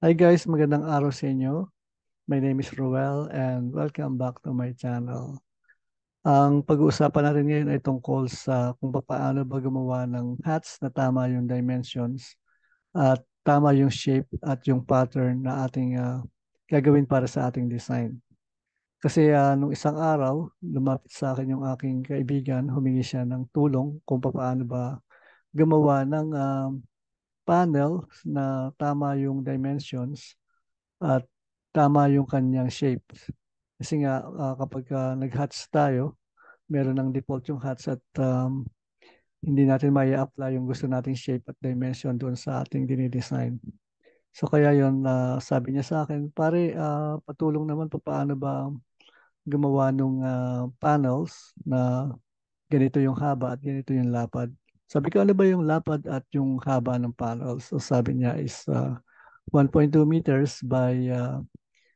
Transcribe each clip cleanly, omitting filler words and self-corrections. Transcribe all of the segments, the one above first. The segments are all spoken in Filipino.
Hi guys, magandang araw sa inyo. My name is Ruel and welcome back to my channel. Ang pag-uusapan natin ngayon ay tungkol sa kung paano ba gumawa ng hats na tama yung dimensions at tama yung shape at yung pattern na ating gagawin para sa ating design. Kasi nung isang araw, lumapit sa akin yung aking kaibigan, humingi siya ng tulong kung paano ba gumawa ng panel na tama yung dimensions at tama yung kanyang shape. Kasi nga kapag nag-hats tayo, meron ng default yung hats at hindi natin may apply yung gusto nating shape at dimension doon sa ating dinidesign. So kaya yon sabi niya sa akin, pare, patulong naman paano ba gumawa ng panels na ganito yung haba at ganito yung lapad. Sabi ko, ano ba yung lapad at yung haba ng panels? So sabi niya is 1.2 meters by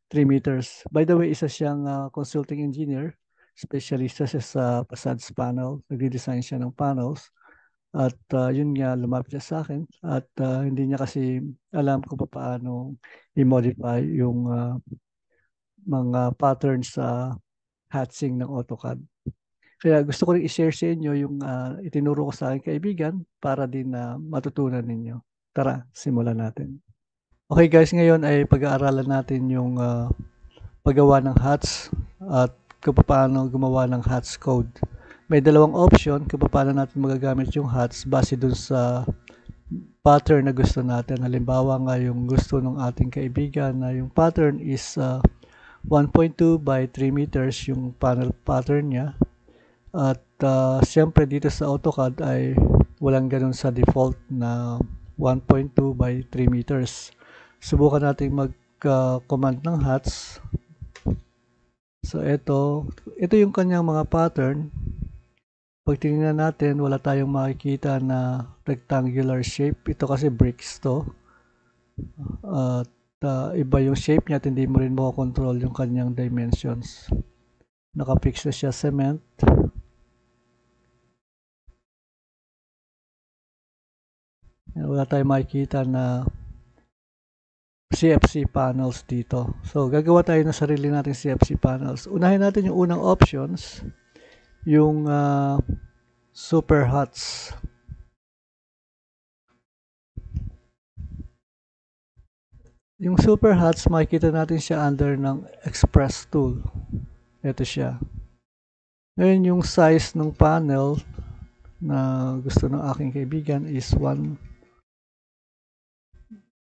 3 meters. By the way, isa siyang consulting engineer. Specialista siya sa facades panel. Nagde-design siya ng panels. At yun nga, lumapit siya sa akin. At hindi niya kasi alam kung paano i-modify yung mga patterns sa hatching ng AutoCAD. Kaya gusto ko rin i-share sa inyo yung itinuro ko sa aking kaibigan para din na matutunan ninyo. Tara, simulan natin. Okay guys, ngayon ay pag-aaralan natin yung paggawa ng hats at kung paano gumawa ng hats code. May dalawang option kung paano natin magagamit yung hats base dun sa pattern na gusto natin. Halimbawa nga yung gusto ng ating kaibigan na yung pattern is 1.2 by 3 meters yung panel pattern niya. At siyempre dito sa AutoCAD ay walang ganun sa default na 1.2 by 3 meters. Subukan natin mag-command ng hats. So ito yung kanyang mga pattern. Pag tingnan natin, wala tayong makikita na rectangular shape. Ito kasi bricks to. At iba yung shape niya at hindi mo rin makakontrol yung kanyang dimensions. Nakafix na siya cement. Wala tayong makikita na CFC panels dito. So gagawa tayo ng sarili nating CFC panels. Unahin natin yung unang options, yung super huts. Yung super huts, makikita natin siya under ng express tool. Ito siya. Ngayon yung size ng panel na gusto ng aking kaibigan is 1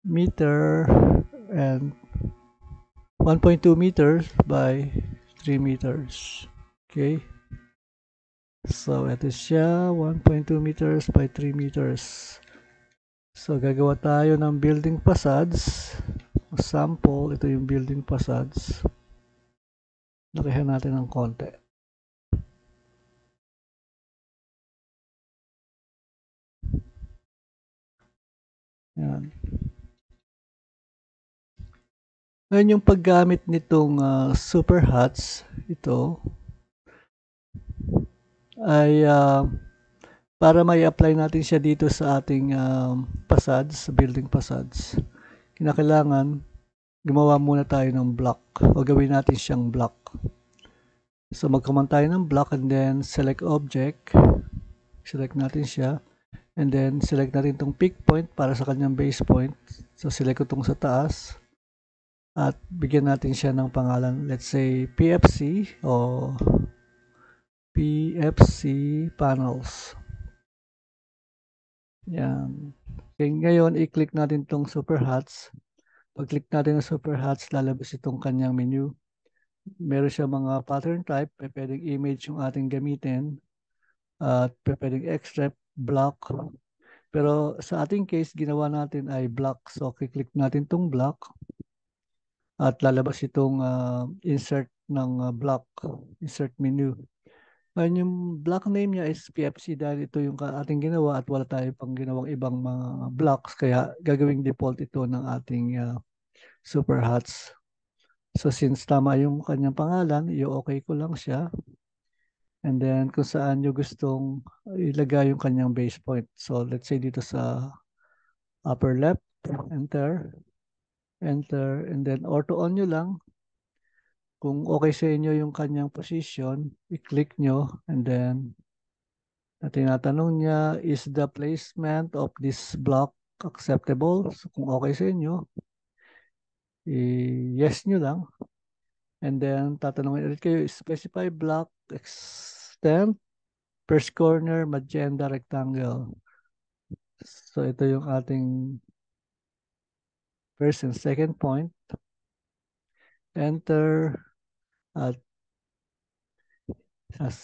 meter and 1.2 meters by 3 meters. Okay. So ito siya, 1.2 meters by 3 meters. So gagawa tayo ng building facades. Sample, ito yung building facades. Lakihan natin ng konti. Yan. Ngayon yung paggamit nitong super huts, ito ay para may apply natin siya dito sa ating facades, building facades. Kinakailangan gumawa muna tayo ng block o gawin natin siyang block. So mag-command tayo ng block and then select object. Select natin siya. And then select natin itong peak point para sa kanyang base point. So select ko itong sa taas. At bigyan natin siya ng pangalan. Let's say PFC o PFC panels. Yan. Okay, ngayon i-click natin itong super hats. Pag-click natin ng super hats, lalabas itong kanyang menu. Meron siya mga pattern type, pwedeng image yung ating gamitin, at pwedeng extract, block. Pero sa ating case, ginawa natin ay block. So, click natin itong block at lalabas itong insert ng block, insert menu. Ngayon yung block name niya is PFC dahil ito yung ating ginawa at wala tayo pang ginawang ibang mga blocks. Kaya gagawing default ito ng ating super hats. So since tama yung kanyang pangalan, i-okay ko lang siya. And then kung saan nyo gustong ilagay yung kanyang base point. So let's say dito sa upper left, enter. enter, and then auto on nyo lang. Kung okay sa inyo yung kanyang position, i-click nyo, and then tinatanong niya, is the placement of this block acceptable? So, kung okay sa inyo, i-yes nyo lang. And then, tatanungin ulit kayo, specify block extent, first corner, magenta, rectangle. So, ito yung ating first and second point. Enter. At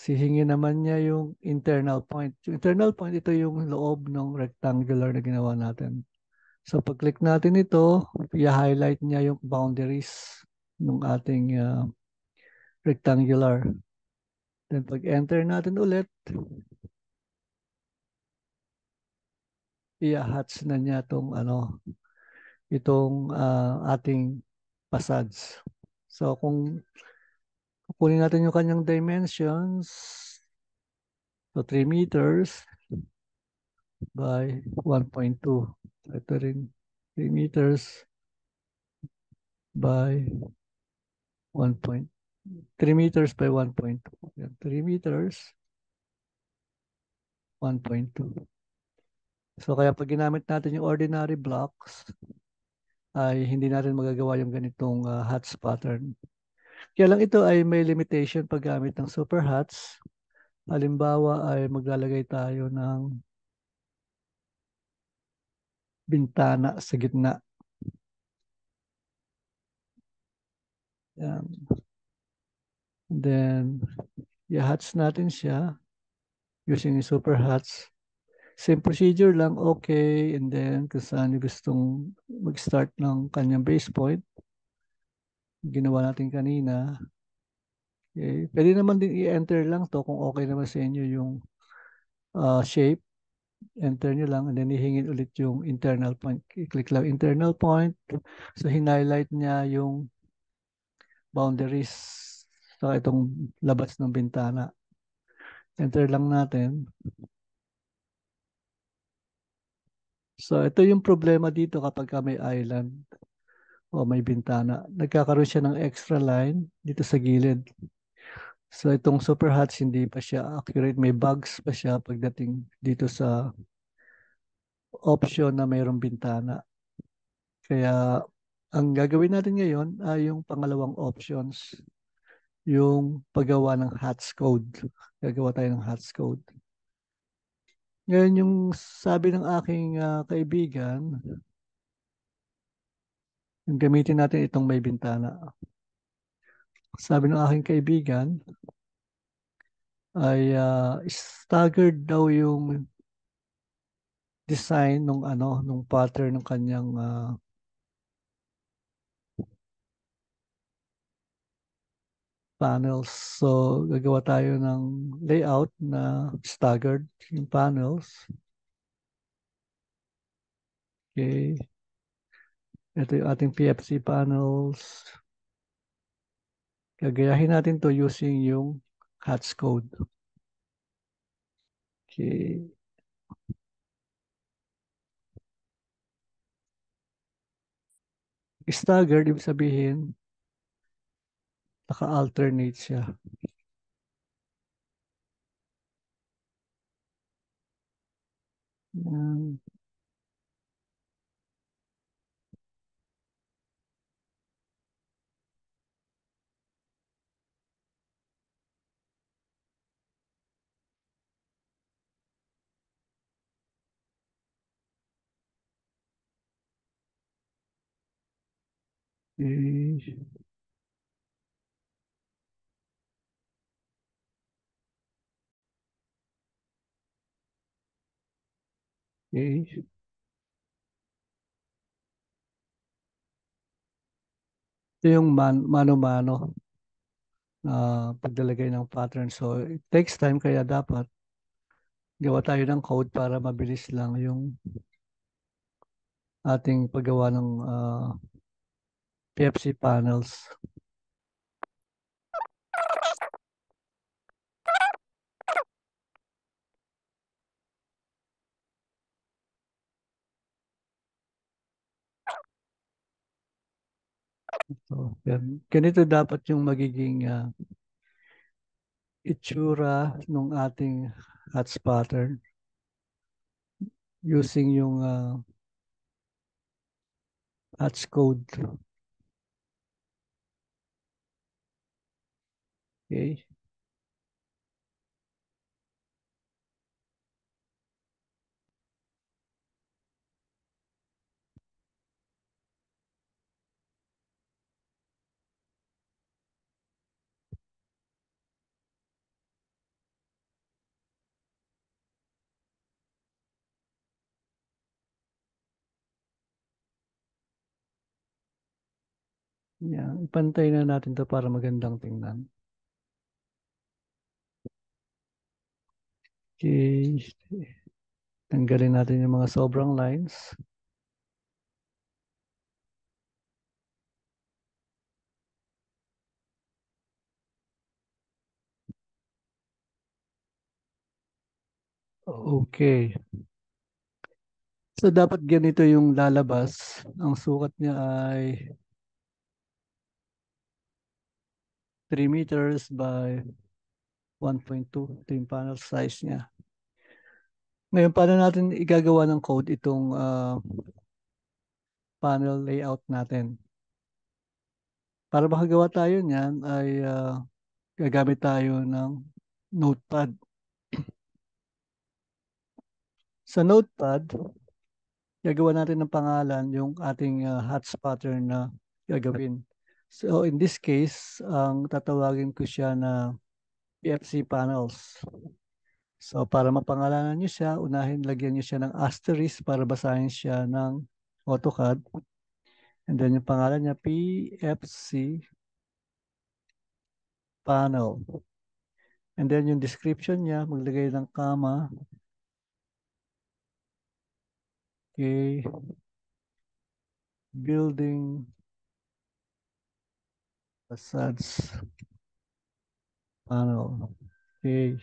hihingi naman niya yung internal point. Yung internal point, ito yung loob ng rectangular na ginawa natin. So, pag-click natin ito, i-highlight niya yung boundaries ng ating rectangular. Then, pag-enter natin ulit, i-hatch na niya itong ating facades. So, kung kukunin natin yung kanyang dimensions, so 3 meters by 1.2. Ito rin, 3 meters by 1 point. 3 meters by 1.2. 3 meters, 1.2. So kaya pag ginamit natin yung ordinary blocks, ay hindi natin magagawa yung ganitong hats pattern. Kaya lang ito ay may limitation paggamit ng super hats. Halimbawa ay maglalagay tayo ng bintana sa gitna. Yan. And then, i-hats natin siya using super hats. Same procedure lang, okay. And then, kung saan yung gustong mag-start ng kanyang base point, ginawa natin kanina. Okay. Pwede naman din i-enter lang to kung okay naman sa inyo yung shape. Enter nyo lang and then ihingin ulit yung internal point. I-click lang internal point. So, hinighlight niya yung boundaries sa itong labas ng bintana. Enter lang natin. So, ito yung problema dito kapag may island o may bintana. Nagkakaroon siya ng extra line dito sa gilid. So, itong super hats, hindi pa siya accurate. May bugs pa siya pagdating dito sa option na mayroong bintana. Kaya, ang gagawin natin ngayon ay yung pangalawang options, yung paggawa ng hats code. Gagawa tayo ng hats code. Ngayon, yung sabi ng aking kaibigan, yung gamitin natin itong may bintana. Sabi ng aking kaibigan, ay staggered daw yung design nung pattern ng kanyang panels. So, gagawa tayo ng layout na staggered yung panels. Okay. Ito yung ating PFC panels. Gagayahin natin to using yung HATS code. Okay. Staggered, ibig sabihin, naka-alternate siya. Yan. Okay. Okay. Ito yung mano-mano na paglalagay ng pattern. So, it takes time kaya dapat gawa tayo ng code para mabilis lang yung ating paggawa ng PFC panels. So, ganito dapat yung magiging itsura ng ating hatch pattern using yung hatch code. Okay? Yan. Ipantay na natin to para magandang tingnan. Okay. Tanggalin natin yung mga sobrang lines. Okay. So, dapat ganito yung lalabas. Ang sukat niya ay 3 meters by 1.2. Ito yung panel size niya. Ngayon, paano natin igagawa ng code itong panel layout natin? Para makagawa tayo niyan ay gagamit tayo ng notepad. Sa notepad, gagawa natin ng pangalan yung ating hatch pattern na gagawin. So in this case, ang tatawagin ko siya na PFC panels. So para mapangalanan niyo siya, unahin lagyan niyo siya ng asterisk para basahin siya ng AutoCAD. And then yung pangalan niya, PFC panel. And then yung description niya, maglagay ng comma. Okay. Building facades panel. Okay.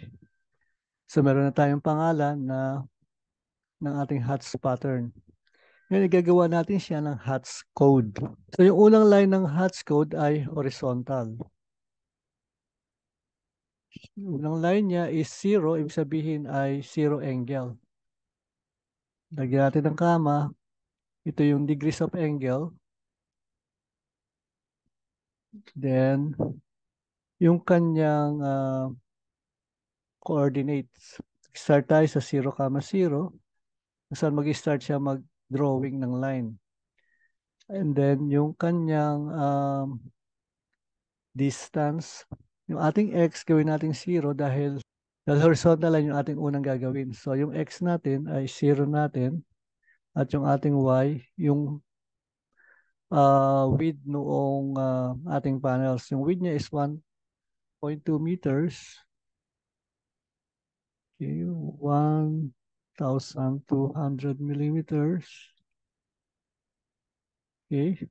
So meron na tayong pangalan ng ating HATS pattern. Ngayon, igagawa natin siya ng HATS code. So yung unang line ng HATS code ay horizontal. Yung unang line niya is 0, ibig sabihin ay 0 angle. Lagyan natin ng comma. Ito yung degrees of angle. Then, yung kanyang coordinates. Start tayo sa 0, 0. Saan mag-start siya mag-drawing ng line. And then, yung kanyang distance, yung ating x gawin natin 0 dahil horizontal line yung ating unang gagawin. So, yung x natin ay 0 natin at yung ating y, yung width noong ating panels. Yung width niya is 1.2 meters. Okay, 1,200 millimeters. Okay.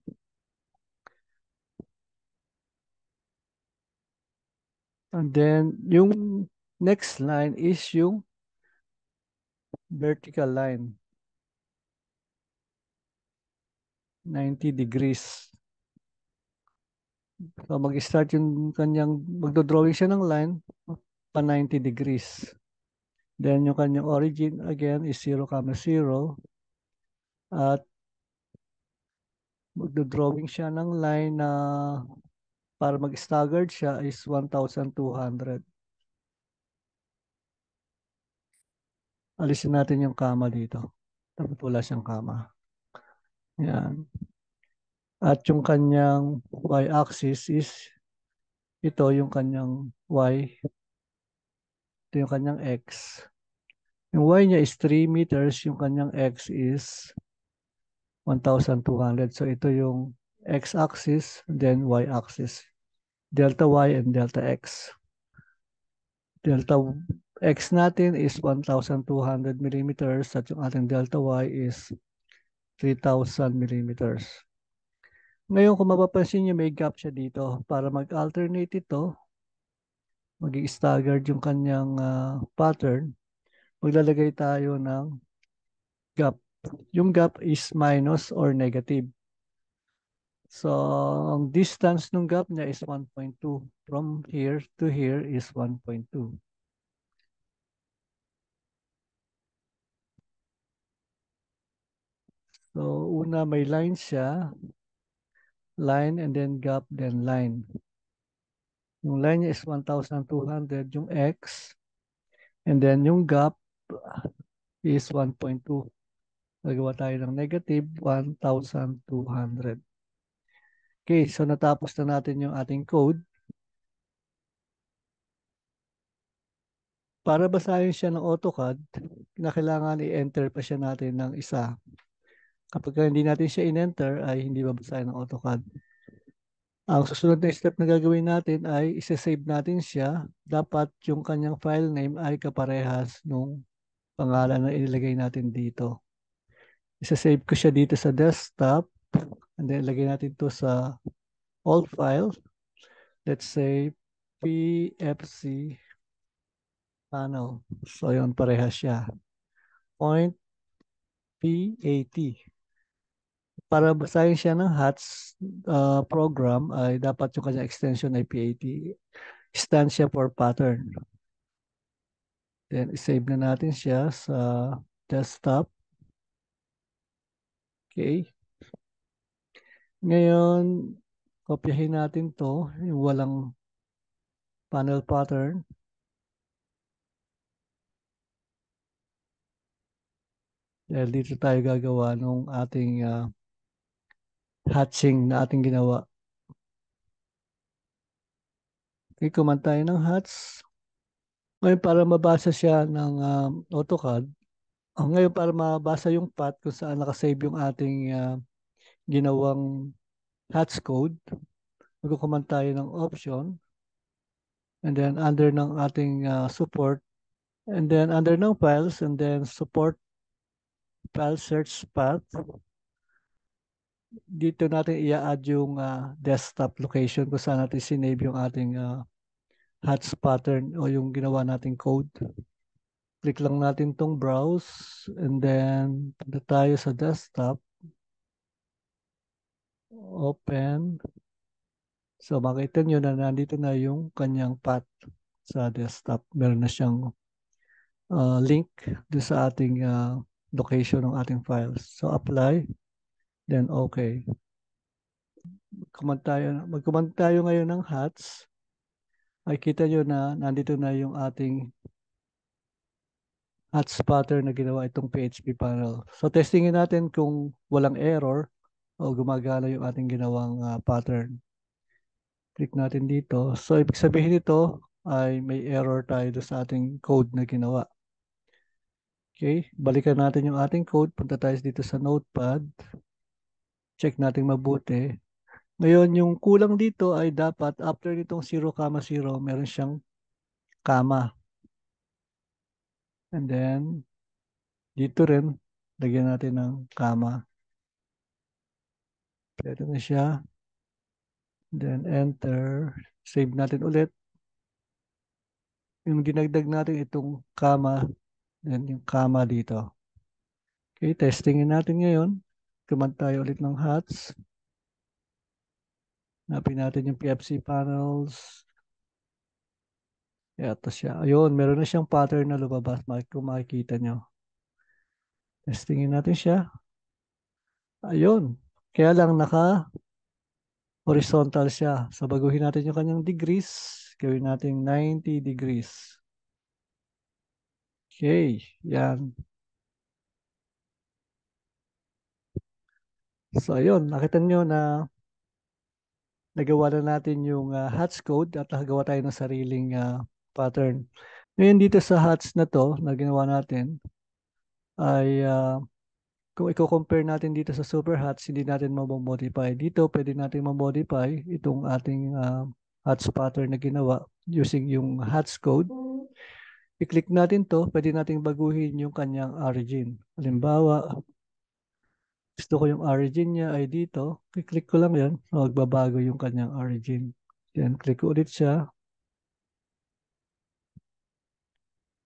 And then, yung next line is yung vertical line. 90 degrees. So, mag-start yung kanyang, magdodrawing siya ng line pa 90 degrees. Then, yung kanyang origin, again, is 0, 0. At magdodrawing siya ng line na para mag-staggered siya is 1,200. Alisin natin yung comma dito. Dapat wala siyang comma. Yan. At yung kanyang y-axis is ito yung kanyang y. Ito yung kanyang x. Yung y niya is 3 meters. Yung kanyang x is 1,200. So ito yung x-axis, then y-axis. Delta y and delta x. Delta x natin is 1,200 millimeters at yung ating delta y is 3,000 millimeters. Ngayon, kung mapapansin niyo, may gap siya dito. Para mag-alternate ito, maging staggered yung kanyang pattern, maglalagay tayo ng gap. Yung gap is minus or negative. So, ang distance ng gap niya is 1.2. From here to here is 1.2. So, una may line siya, line and then gap, then line. Yung line niya is 1,200, yung X, and then yung gap is 1.2. Nagawa tayo ng negative 1,200. Okay, so natapos na natin yung ating code. Para basahin siya ng AutoCAD, kailangan i-enter pa siya natin ng isa. Kapag hindi natin siya in-enter, ay hindi babasahin ng AutoCAD. Ang susunod na step na gagawin natin ay isa-save natin siya. Dapat yung kanyang file name ay kaparehas nung pangalan na ilagay natin dito. Isa-save ko siya dito sa desktop and then ilagay natin to sa all files. Let's say PFC panel. So yun, parehas siya. Point PAT. Para basahin siya ng HATS program ay dapat yung kanyang extension ay PAT. Stand siya for pattern. Then, save na natin siya sa desktop. Okay. Ngayon, kopyahin natin to, yung walang panel pattern. Dahil dito tayo gagawa nung ating hatching na ating ginawa. Okay, command tayo ng hatch. Ngayon, para mabasa siya ng AutoCAD, ngayon para mabasa yung path kung saan nakasave yung ating ginawang hatch code, magkukuman tayo ng option and then under ng ating support and then under ng files and then support file search path, dito natin i-add yung desktop location kung saan natin sinave yung ating hatch pattern o yung ginawa nating code. Click lang natin tong browse and then punta tayo sa desktop, open. So makita nyo na nandito na yung kanyang path sa desktop. Meron na siyang link doon sa ating location ng ating files. So apply, then okay. Mag-command tayo ngayon ng hats. Ay kita nyo na nandito na yung ating hats pattern na ginawa itong PHP panel. So testingin natin kung walang error o gumagana yung ating ginawang pattern. Click natin dito. So ibig sabihin nito ay may error tayo doon sa ating code na ginawa. Okay, balikan natin yung ating code. Punta tayo dito sa notepad. Check natin mabuti. Ngayon, yung kulang dito ay dapat after nitong 0,0, meron siyang comma. And then, dito rin, lagyan natin ng comma. Pwede na siya. Then, enter. Save natin ulit. Yung dinagdag natin itong comma, then yung comma dito. Okay, testingin natin ngayon. Command tayo ulit ng hats. Hanapin natin yung PFC panels. Ito siya. Ayun, meron na siyang pattern na lumabas. Kung makikita nyo. Testingin natin siya. Ayun. Kaya lang naka-horizontal siya. So baguhin natin yung kanyang degrees. Gawin natin 90 degrees. Okay. Yan. So ayun. Nakita nyo na nagawa na natin yung hatch code at nakagawa tayo ng sariling pattern. Ngayon dito sa hatch na to na ginawa natin ay kung i-compare natin dito sa super hats, hindi natin mamodify. Dito, pwede natin mamodify itong ating hats pattern na ginawa using yung hats code. I-click natin to, pwede natin baguhin yung kanyang origin. Halimbawa, gusto ko yung origin niya ay dito. I-click ko lang yan, magbabago yung kanyang origin. Yan, click ko ulit siya.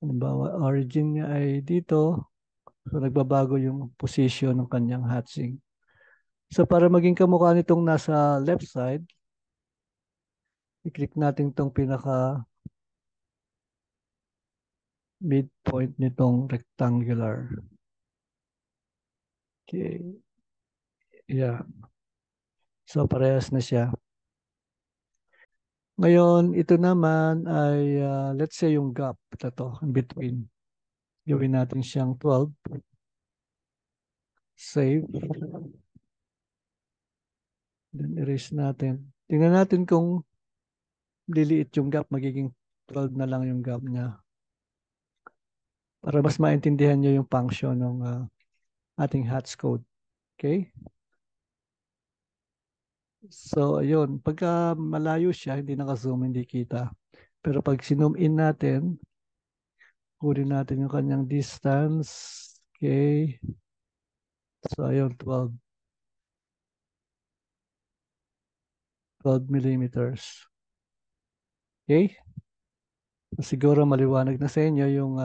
Halimbawa, origin niya ay dito. So, nagbabago yung position ng kanyang hatching. So para maging kamukha nitong nasa left side, i-click natin tong pinaka midpoint nitong rectangular. Okay. Yeah. So parehas na siya. Ngayon, ito naman ay let's say yung gap na to in between. Gawin natin siyang 12. Save. Then erase natin. Tingnan natin kung liliit yung gap, magiging 12 na lang yung gap niya. Para mas maintindihan nyo yung function ng ating hats code. Okay? So, ayun. Pagka malayo siya, hindi naka-zoom, hindi kita. Pero pag sinum in natin, kunin natin yung kanyang distance. Okay. So, ayun, 12 millimeters. Okay? Siguro maliwanag na sa inyo yung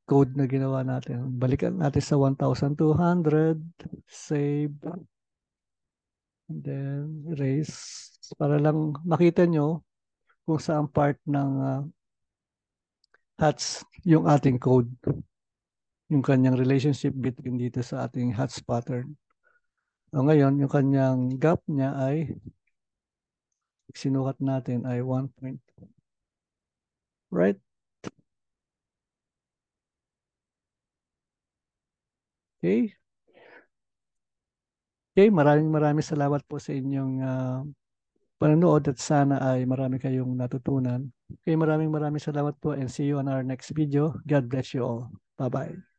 code na ginawa natin. Balikan natin sa 1,200. Save. And then, erase. Para lang makita nyo kung saan part ng hats yung ating code. Yung kanyang relationship between dito sa ating hats pattern. O ngayon, yung kanyang gap niya ay sinukat natin ay 1 point. Right? Okay? Okay, maraming salamat po sa inyong panonood at sana ay marami kayong natutunan. Okay, maraming salamat po and see you on our next video. God bless you all. Bye-bye.